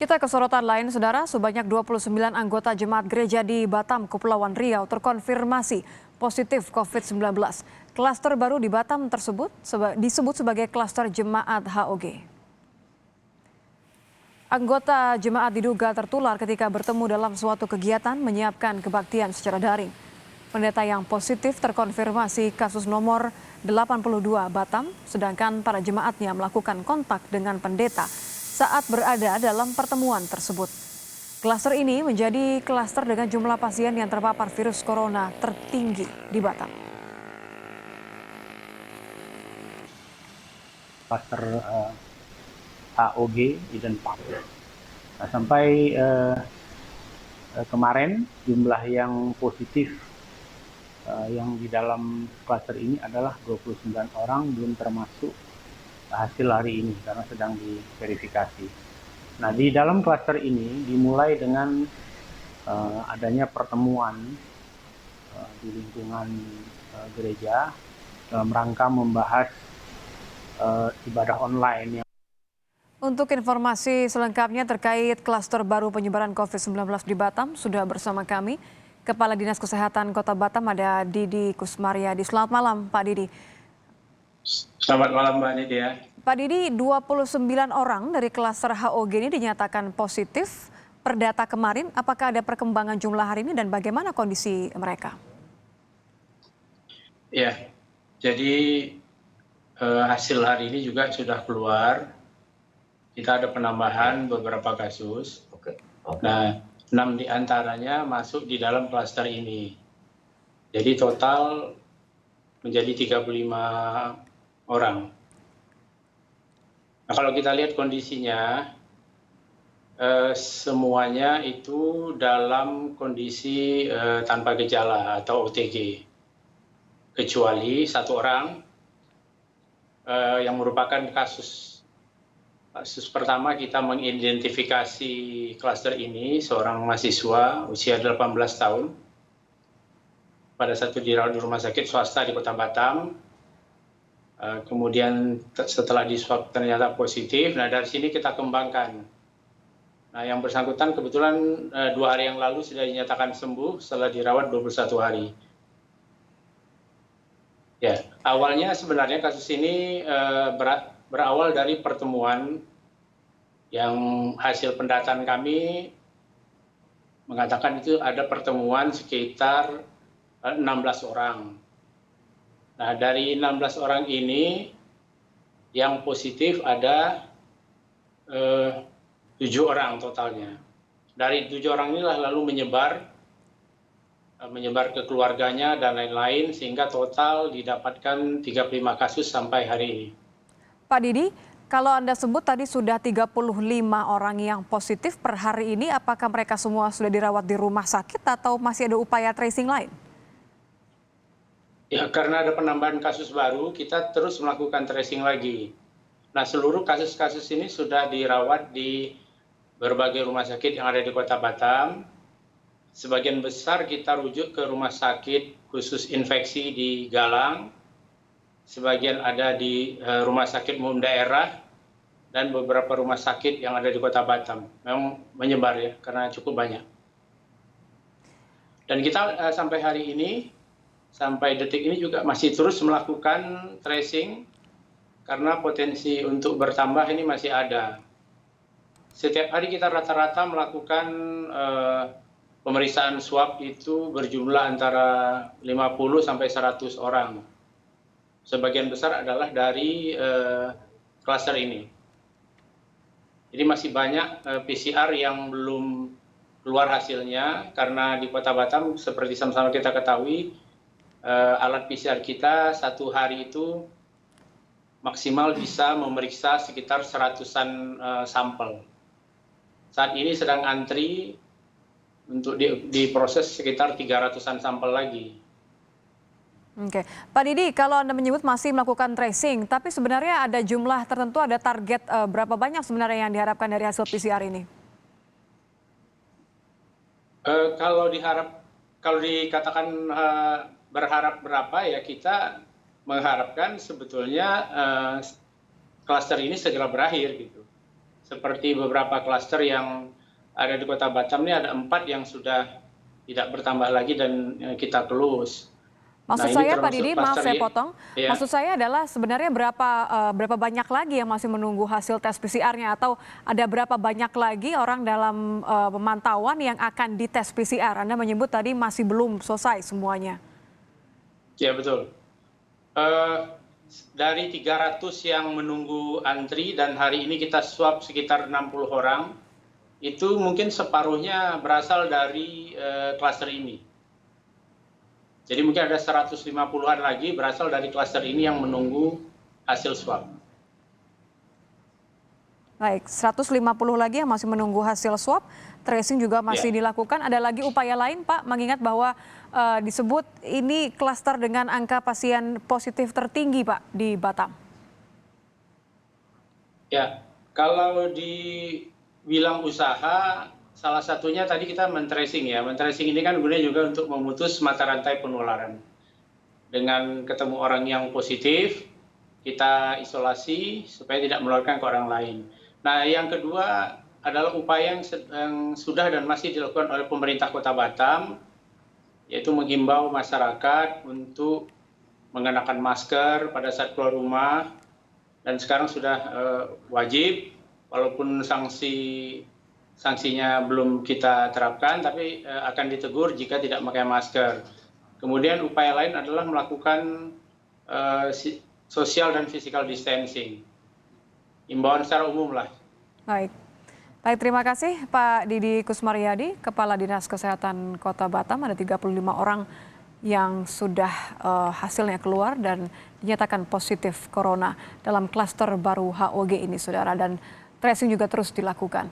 Kita ke sorotan lain, Saudara. Sebanyak 29 anggota jemaat gereja di Batam, Kepulauan Riau terkonfirmasi positif COVID-19. Klaster baru di Batam tersebut disebut sebagai klaster jemaat HOG. Anggota jemaat diduga tertular ketika bertemu dalam suatu kegiatan menyiapkan kebaktian secara daring. Pendeta yang positif terkonfirmasi kasus nomor 82 Batam, sedangkan para jemaatnya melakukan kontak dengan pendeta saat berada dalam pertemuan tersebut. Klaster ini menjadi klaster dengan jumlah pasien yang terpapar virus corona tertinggi di Batam. Klaster HOG Eden Park. Nah, sampai kemarin jumlah yang positif yang di dalam klaster ini adalah 29 orang, belum termasuk hasil hari ini karena sedang diverifikasi. Nah, di dalam klaster ini dimulai dengan adanya pertemuan di lingkungan gereja dalam rangka membahas ibadah online. Untuk informasi selengkapnya terkait klaster baru penyebaran COVID-19 di Batam, sudah bersama kami Kepala Dinas Kesehatan Kota Batam, ada Didi Kusmaryadi. Selamat malam, Pak Didi. Selamat malam, Mbak Nidia. Pak Didi, 29 orang dari klaster HOG ini dinyatakan positif. Per data kemarin, apakah ada perkembangan jumlah hari ini dan bagaimana kondisi mereka? Ya, jadi hasil hari ini juga sudah keluar. Kita ada penambahan beberapa kasus. Nah, 6 diantaranya masuk di dalam klaster ini. Jadi total menjadi 35 orang. Nah, kalau kita lihat kondisinya, semuanya itu dalam kondisi tanpa gejala atau OTG. Kecuali satu orang yang merupakan kasus pertama. Kita mengidentifikasi klaster ini, seorang mahasiswa usia 18 tahun. Pada saat itu dirawat di rumah sakit swasta di Kota Batam. Kemudian setelah di swab ternyata positif. Nah, dari sini kita kembangkan. Nah, yang bersangkutan kebetulan 2 hari yang lalu sudah dinyatakan sembuh setelah dirawat 21 hari. Ya, awalnya sebenarnya kasus ini berawal dari pertemuan yang hasil pendataan kami mengatakan itu ada pertemuan sekitar 16 orang. Nah, dari 16 orang ini yang positif ada 7 orang totalnya. Dari 7 orang inilah lalu menyebar ke keluarganya dan lain-lain, sehingga total didapatkan 35 kasus sampai hari ini. Pak Didi, kalau Anda sebut tadi sudah 35 orang yang positif per hari ini, apakah mereka semua sudah dirawat di rumah sakit atau masih ada upaya tracing lain? Ya, karena ada penambahan kasus baru, kita terus melakukan tracing lagi. Nah, seluruh kasus-kasus ini sudah dirawat di berbagai rumah sakit yang ada di Kota Batam. Sebagian besar kita rujuk ke rumah sakit khusus infeksi di Galang. Sebagian ada di rumah sakit umum daerah dan beberapa rumah sakit yang ada di Kota Batam. Memang menyebar ya, karena cukup banyak. Dan kita sampai hari ini, sampai detik ini juga masih terus melakukan tracing karena potensi untuk bertambah ini masih ada. Setiap hari kita rata-rata melakukan pemeriksaan swab itu berjumlah antara 50 sampai 100 orang. Sebagian besar adalah dari klaster ini. Jadi masih banyak PCR yang belum keluar hasilnya karena di Kota Batam seperti sama-sama kita ketahui, alat PCR kita satu hari itu maksimal bisa memeriksa sekitar 100-an sampel. Saat ini sedang antri untuk diproses sekitar 300-an sampel lagi. Oke, Pak Didi, kalau Anda menyebut masih melakukan tracing, tapi sebenarnya ada jumlah tertentu, ada target berapa banyak sebenarnya yang diharapkan dari hasil PCR ini? Kalau dikatakan berharap berapa ya, kita mengharapkan sebetulnya klaster ini segera berakhir gitu. seperti beberapa klaster yang ada di Kota Batam ini ada 4 yang sudah tidak bertambah lagi dan kita close. Maksud Nah, ini saya Pak termasuk Didi, maaf klaster saya potong. ya. Maksud saya adalah sebenarnya berapa banyak lagi yang masih menunggu hasil tes PCR-nya, atau ada berapa banyak lagi orang dalam pemantauan yang akan dites PCR? Anda menyebut tadi masih belum selesai semuanya. Ya betul. Dari 300 yang menunggu antri dan hari ini kita swab sekitar 60 orang, itu mungkin separuhnya berasal dari klaster ini. Jadi mungkin ada 150-an lagi berasal dari klaster ini yang menunggu hasil swab. Baik, 150 lagi yang masih menunggu hasil swab, tracing juga masih dilakukan. Ada lagi upaya lain Pak, mengingat bahwa disebut ini klaster dengan angka pasien positif tertinggi Pak di Batam. Ya, kalau dibilang usaha, salah satunya tadi kita men-tracing ya. Men-tracing ini kan gunanya juga untuk memutus mata rantai penularan. Dengan ketemu orang yang positif, kita isolasi supaya tidak menularkan ke orang lain. Nah, yang kedua adalah upaya yang sudah dan masih dilakukan oleh pemerintah Kota Batam, yaitu menghimbau masyarakat untuk mengenakan masker pada saat keluar rumah, dan sekarang sudah wajib, walaupun sanksinya belum kita terapkan, tapi akan ditegur jika tidak memakai masker. Kemudian upaya lain adalah melakukan social dan physical distancing. Imbauan secara umum lah. Baik. Baik, terima kasih Pak Didi Kusmaryadi, Kepala Dinas Kesehatan Kota Batam. Ada 35 orang yang sudah hasilnya keluar dan dinyatakan positif corona dalam klaster baru HOG ini, saudara. Dan tracing juga terus dilakukan.